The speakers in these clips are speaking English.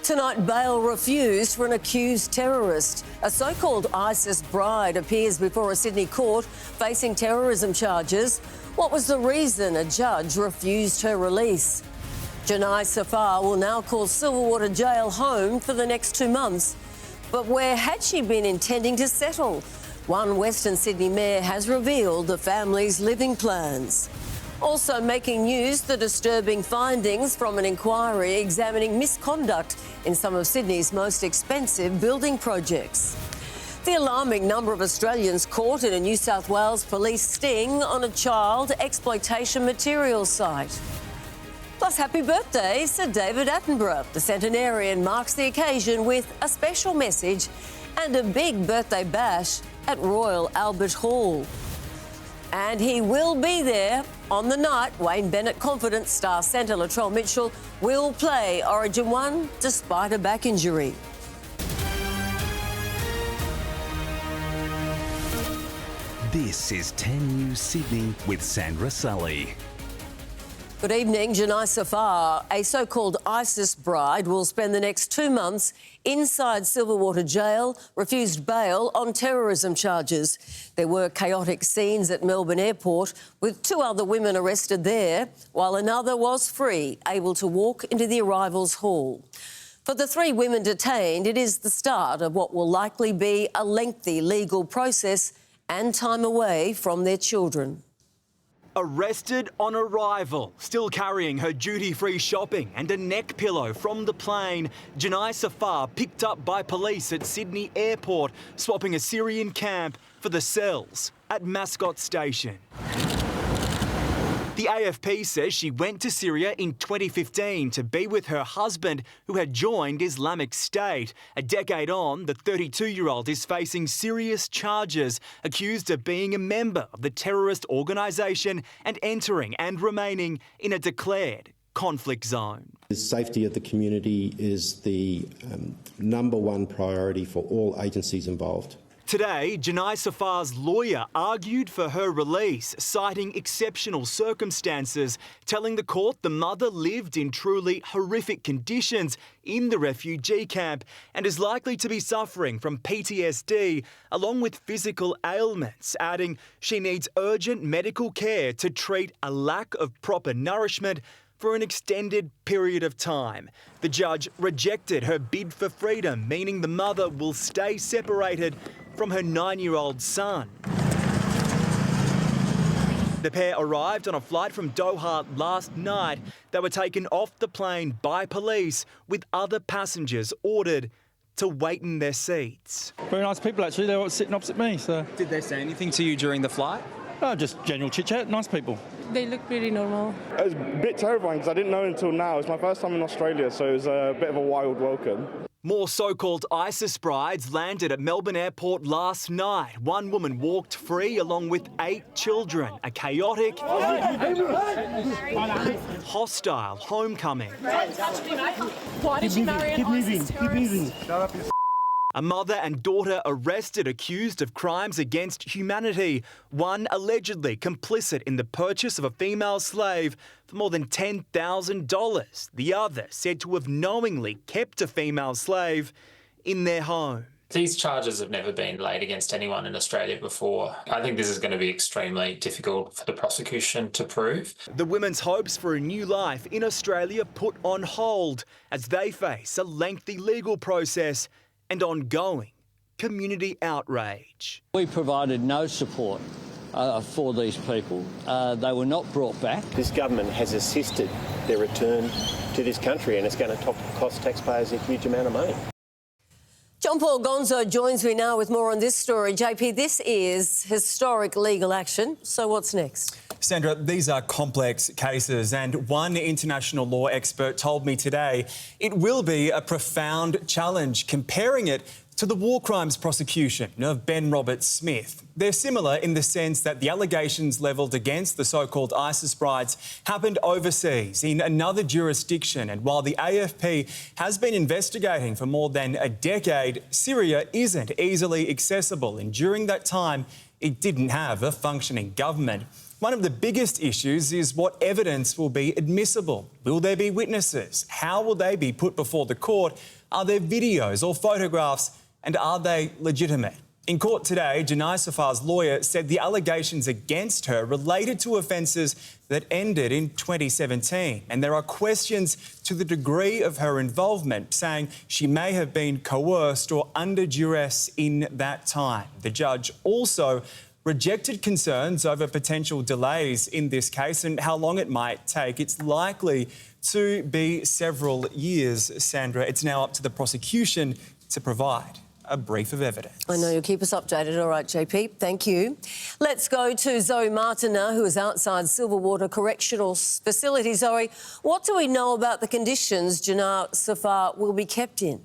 Tonight, bail refused for an accused terrorist. A so-called ISIS bride appears before a Sydney court facing terrorism charges. What was the reason a judge refused her release? Janai Safar will now call Silverwater Jail home for the next 2 months. But where had she been intending to settle? One Western Sydney mayor has revealed the family's living plans. Also making news, the disturbing findings from an inquiry examining misconduct in some of Sydney's most expensive building projects. The alarming number of Australians caught in a New South Wales police sting on a child exploitation materials site. Plus, happy birthday, Sir David Attenborough. The centenarian marks the occasion with a special message and a big birthday bash at Royal Albert Hall. And he will be there on the night Wayne Bennett confident star centre Latrell Mitchell will play Origin 1 despite a back injury. This is 10 News Sydney with Sandra Sully. Good evening. Janai Safar, a so-called ISIS bride, will spend the next 2 months inside Silverwater Jail, refused bail on terrorism charges. There were chaotic scenes at Melbourne Airport with 2 other women arrested there, while another was free, able to walk into the arrivals hall. For the 3 women detained, it is the start of what will likely be a lengthy legal process and time away from their children. Arrested on arrival, still carrying her duty-free shopping and a neck pillow from the plane, Janai Safar picked up by police at Sydney Airport, swapping a Syrian camp for the cells at Mascot Station. The AFP says she went to Syria in 2015 to be with her husband, who had joined Islamic State. A decade on, the 32-year-old is facing serious charges, accused of being a member of the terrorist organisation and entering and remaining in a declared conflict zone. The safety of the community is the number one priority for all agencies involved. Today, Janai Safar's lawyer argued for her release, citing exceptional circumstances, telling the court the mother lived in truly horrific conditions in the refugee camp and is likely to be suffering from PTSD along with physical ailments, adding she needs urgent medical care to treat a lack of proper nourishment for an extended period of time. The judge rejected her bid for freedom, meaning the mother will stay separated from her 9-year-old son. The pair arrived on a flight from Doha last night. They were taken off the plane by police, with other passengers ordered to wait in their seats. Very nice people, actually. They were sitting opposite me. So. Did they say anything to you during the flight? Oh, just general chit-chat, nice people. They look pretty normal. It was a bit terrifying because I didn't know until now. It's my first time in Australia, so it was a bit of a wild welcome. More so-called ISIS brides landed at Melbourne Airport last night. One woman walked free along with 8 children. A chaotic, hostile homecoming. Why did she marry an ISIS terrorist? A mother and daughter arrested, accused of crimes against humanity. One allegedly complicit in the purchase of a female slave for more than $10,000. The other said to have knowingly kept a female slave in their home. These charges have never been laid against anyone in Australia before. I think this is going to be extremely difficult for the prosecution to prove. The women's hopes for a new life in Australia put on hold as they face a lengthy legal process and ongoing community outrage. We provided no support for these people. They were not brought back. This government has assisted their return to this country, and it's going to cost taxpayers a huge amount of money. John Paul Gonzo joins me now with more on this story. JP, this is historic legal action. So what's next? Sandra, these are complex cases, and one international law expert told me today it will be a profound challenge, comparing it to the war crimes prosecution of Ben Roberts-Smith. They're similar in the sense that the allegations levelled against the so-called ISIS brides happened overseas in another jurisdiction, and while the AFP has been investigating for more than a decade, Syria isn't easily accessible, and during that time it didn't have a functioning government. One of the biggest issues is what evidence will be admissible. Will there be witnesses? How will they be put before the court? Are there videos or photographs, and are they legitimate? In court today, Janai Safar's lawyer said the allegations against her related to offences that ended in 2017. And there are questions to the degree of her involvement, saying she may have been coerced or under duress in that time. The judge also rejected concerns over potential delays in this case and how long it might take. It's likely to be several years, Sandra. It's now up to the prosecution to provide a brief of evidence. I know you'll keep us updated. All right, JP, thank you. Let's go to Zoe Martina, who is outside Silverwater Correctional Facility. Zoe, what do we know about the conditions Janai Safar will be kept in?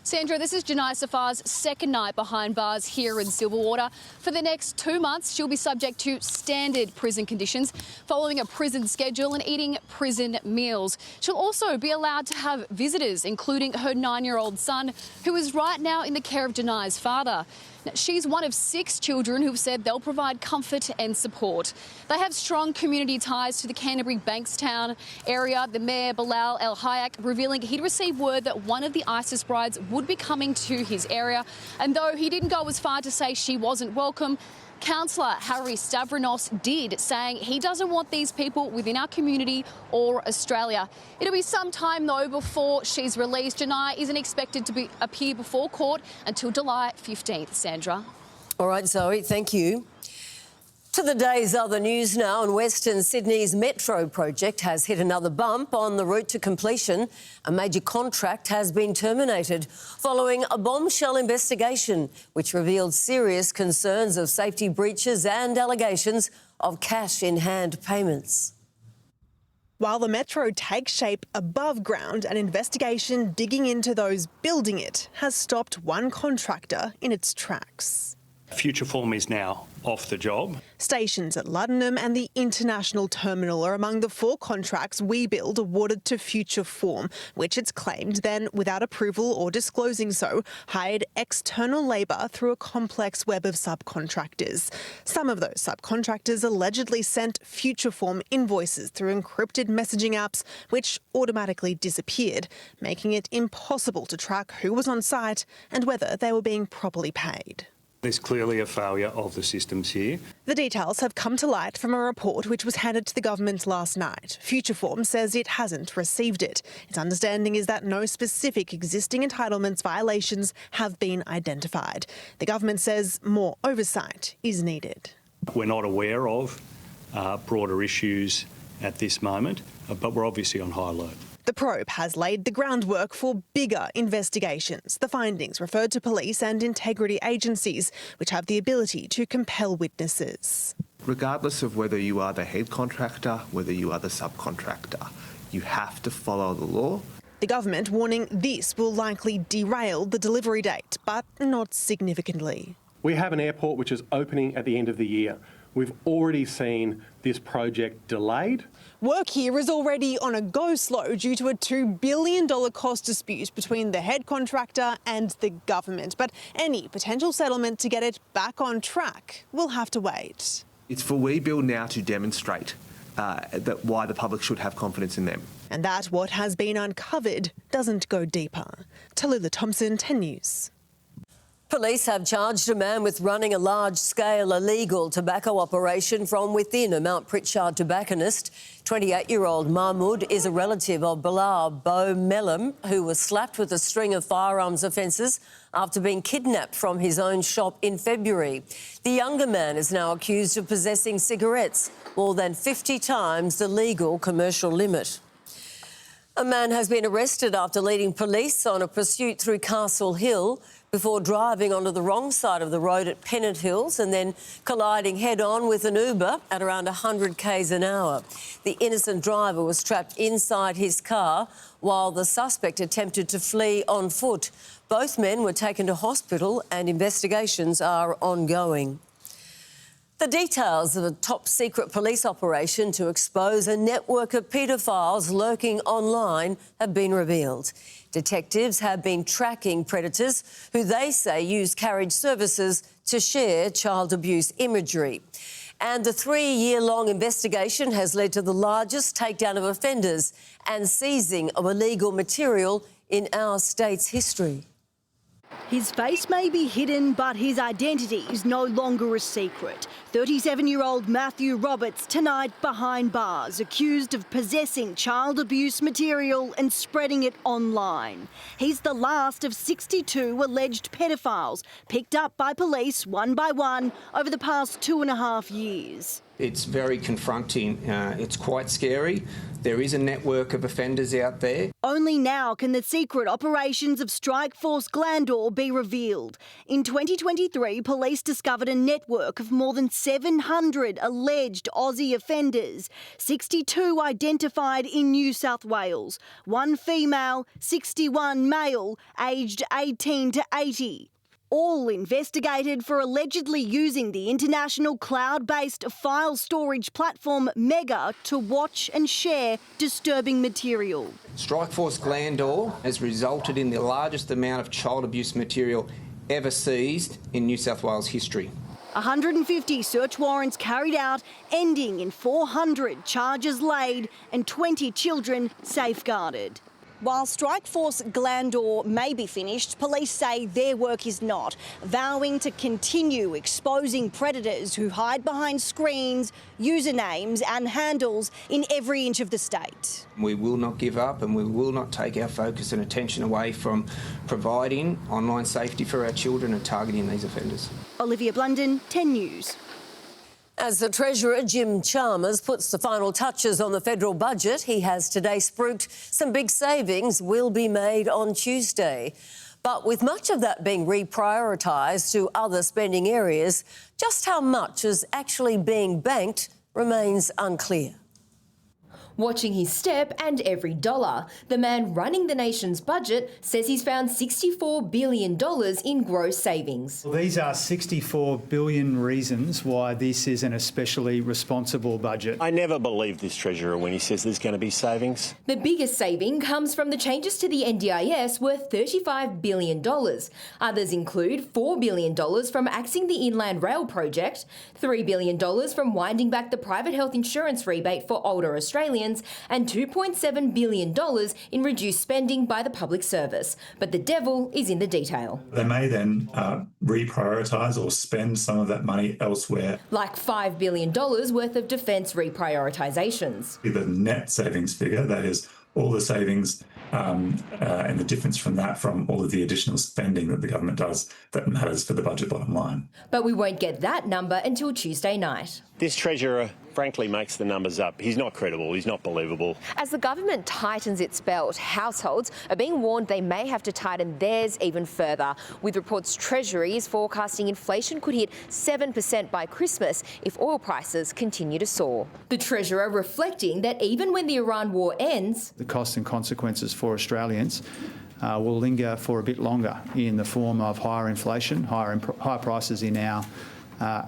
Sandra, this is Janai Safar's second night behind bars here in Silverwater. For the next 2 months, she'll be subject to standard prison conditions, following a prison schedule and eating prison meals. She'll also be allowed to have visitors, including her 9-year-old son, who is right now in the care of Janai's father. Now, she's one of 6 children who've said they'll provide comfort and support. They have strong community ties to the Canterbury Bankstown area. The Mayor, Bilal El Hayek, revealing he'd received word that one of the ISIS brides would be coming to his area. And though he didn't go as far to say she wasn't welcome, Councillor Harry Stavronos did, saying he doesn't want these people within our community or Australia. It'll be some time, though, before she's released. Janai isn't expected to appear before court until July 15th, Sandra. All right, Zoe, thank you. To the day's other news now, and Western Sydney's Metro project has hit another bump on the route to completion. A major contract has been terminated following a bombshell investigation which revealed serious concerns of safety breaches and allegations of cash-in-hand payments. While the Metro takes shape above ground, an investigation digging into those building it has stopped one contractor in its tracks. Futureform is now off the job. Stations at Luddenham and the International Terminal are among the 4 contracts WeBuild awarded to Futureform, which it's claimed then, without approval or disclosing so, hired external labour through a complex web of subcontractors. Some of those subcontractors allegedly sent Futureform invoices through encrypted messaging apps, which automatically disappeared, making it impossible to track who was on site and whether they were being properly paid. There's clearly a failure of the systems here. The details have come to light from a report which was handed to the government last night. Futureform says it hasn't received it. Its understanding is that no specific existing entitlements violations have been identified. The government says more oversight is needed. We're not aware of broader issues at this moment, but we're obviously on high alert. The probe has laid the groundwork for bigger investigations. The findings referred to police and integrity agencies, which have the ability to compel witnesses. Regardless of whether you are the head contractor, whether you are the subcontractor, you have to follow the law. The government warning this will likely derail the delivery date, but not significantly. We have an airport which is opening at the end of the year. We've already seen this project delayed. Work here is already on a go-slow due to a $2 billion cost dispute between the head contractor and the government. But any potential settlement to get it back on track will have to wait. It's for WeBuild now to demonstrate that why the public should have confidence in them. And that what has been uncovered doesn't go deeper. Tallulah Thompson, 10 News. Police have charged a man with running a large-scale illegal tobacco operation from within a Mount Pritchard tobacconist. 28-year-old Mahmoud is a relative of Bilal Bo Melem, who was slapped with a string of firearms offences after being kidnapped from his own shop in February. The younger man is now accused of possessing cigarettes, more than 50 times the legal commercial limit. A man has been arrested after leading police on a pursuit through Castle Hill before driving onto the wrong side of the road at Pennant Hills and then colliding head-on with an Uber at around 100 k's an hour. The innocent driver was trapped inside his car while the suspect attempted to flee on foot. Both men were taken to hospital and investigations are ongoing. The details of a top-secret police operation to expose a network of paedophiles lurking online have been revealed. Detectives have been tracking predators who they say use carriage services to share child abuse imagery. And the 3-year-long investigation has led to the largest takedown of offenders and seizing of illegal material in our state's history. His face may be hidden, but his identity is no longer a secret. 37-year-old Matthew Roberts tonight behind bars, accused of possessing child abuse material and spreading it online. He's the last of 62 alleged pedophiles picked up by police one by one over the past 2.5 years. It's very confronting. It's quite scary. There is a network of offenders out there. Only now can the secret operations of Strike Force Glandor be revealed. In 2023, police discovered a network of more than 700 alleged Aussie offenders, 62 identified in New South Wales, 1 female, 61 male, aged 18 to 80. All investigated for allegedly using the international cloud-based file storage platform Mega to watch and share disturbing material. Strikeforce Glandor has resulted in the largest amount of child abuse material ever seized in New South Wales history. 150 search warrants carried out, ending in 400 charges laid and 20 children safeguarded. While Strikeforce Glandor may be finished, police say their work is not, vowing to continue exposing predators who hide behind screens, usernames and handles in every inch of the state. We will not give up and we will not take our focus and attention away from providing online safety for our children and targeting these offenders. Olivia Blunden, 10 News. As the Treasurer, Jim Chalmers, puts the final touches on the federal budget, he has today spruiked some big savings will be made on Tuesday. But with much of that being reprioritised to other spending areas, just how much is actually being banked remains unclear. Watching his step and every dollar, the man running the nation's budget says he's found $64 billion in gross savings. Well, these are 64 billion reasons why this is an especially responsible budget. I never believe this Treasurer when he says there's going to be savings. The biggest saving comes from the changes to the NDIS worth $35 billion. Others include $4 billion from axing the Inland Rail project, $3 billion from winding back the private health insurance rebate for older Australians, and $2.7 billion in reduced spending by the public service. But the devil is in the detail. They may then reprioritise or spend some of that money elsewhere. Like $5 billion worth of defence reprioritisations. The net savings figure, that is all the savings and the difference from that from all of the additional spending that the government does that matters for the budget bottom line. But we won't get that number until Tuesday night. This Treasurer frankly makes the numbers up. He's not credible, he's not believable. As the government tightens its belt, households are being warned they may have to tighten theirs even further. With reports Treasury is forecasting inflation could hit 7% by Christmas if oil prices continue to soar. The Treasurer reflecting that even when the Iran war ends, the costs and consequences for Australians will linger for a bit longer in the form of higher inflation, higher prices in our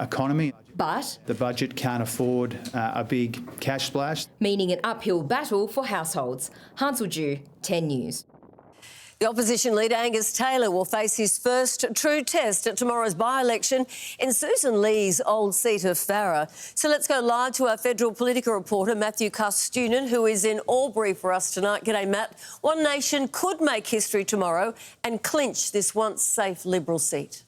economy. But the budget can't afford a big cash splash. Meaning an uphill battle for households. Hansel Jew, 10 News. The opposition leader Angus Taylor will face his first true test at tomorrow's by-election in Susan Lee's old seat of Farrer. So let's go live to our federal political reporter Matthew Cuss-Stunan, who is in Albury for us tonight. G'day, Matt. One Nation could make history tomorrow and clinch this once safe Liberal seat.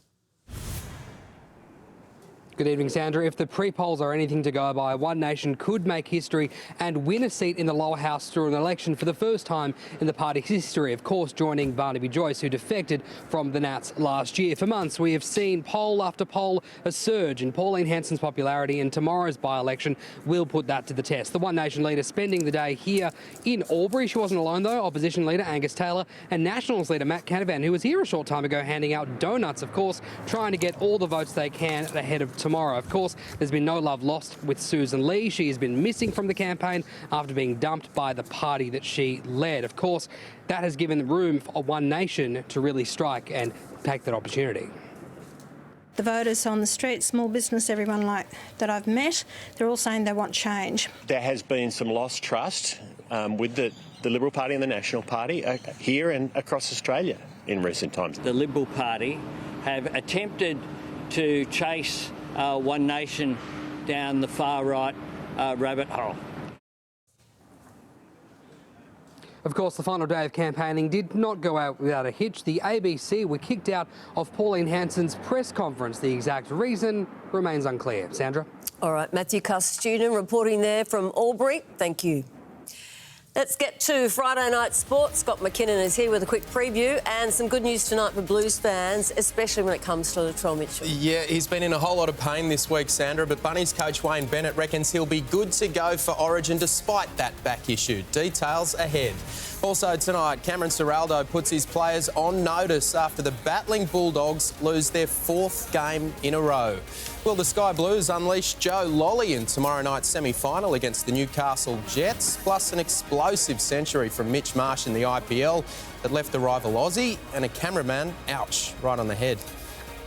Good evening, Sandra. If the pre-polls are anything to go by, One Nation could make history and win a seat in the lower house through an election for the first time in the party's history, of course joining Barnaby Joyce, who defected from the Nats last year. For months, we have seen poll after poll a surge in Pauline Hanson's popularity, and tomorrow's by-election will put that to the test. The One Nation leader spending the day here in Albury. She wasn't alone, though. Opposition leader Angus Taylor and Nationals leader Matt Canavan, who was here a short time ago handing out donuts, of course, trying to get all the votes they can ahead of tomorrow. Of course, there's been no love lost with Susan Lee. She has been missing from the campaign after being dumped by the party that she led. Of course, that has given room for One Nation to really strike and take that opportunity. The voters on the street, small business, everyone like that I've met, they're all saying they want change. There has been some lost trust with the Liberal Party and the National Party here and across Australia in recent times. The Liberal Party have attempted to chase One Nation down the far right rabbit hole. Of course, the final day of campaigning did not go out without a hitch. The ABC were kicked out of Pauline Hanson's press conference. The exact reason remains unclear. Sandra? All right, Matthew Cuss-Student reporting there from Albury. Thank you. Let's get to Friday night sports. Scott McKinnon is here with a quick preview and some good news tonight for Blues fans, especially when it comes to Latrell Mitchell. Yeah, he's been in a whole lot of pain this week, Sandra, but Bunnies coach Wayne Bennett reckons he'll be good to go for Origin despite that back issue. Details ahead. Also tonight, Cameron Ciraldo puts his players on notice after the battling Bulldogs lose their 4th game in a row. Will the Sky Blues unleash Joe Lolly in tomorrow night's semi-final against the Newcastle Jets? Plus an explosive century from Mitch Marsh in the IPL that left the rival Aussie and a cameraman, ouch, right on the head.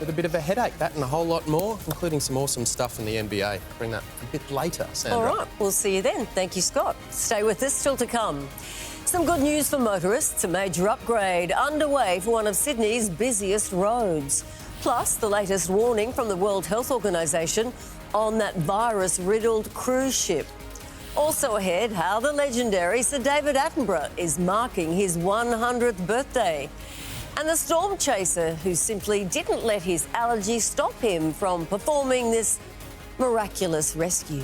With a bit of a headache, that and a whole lot more, including some awesome stuff in the NBA. Bring that a bit later, Sandra. All right, we'll see you then. Thank you, Scott. Stay with us, still to come. Some good news for motorists. A major upgrade underway for one of Sydney's busiest roads. Plus, the latest warning from the World Health Organisation on that virus-riddled cruise ship. Also ahead, how the legendary Sir David Attenborough is marking his 100th birthday. And the storm chaser who simply didn't let his allergy stop him from performing this miraculous rescue.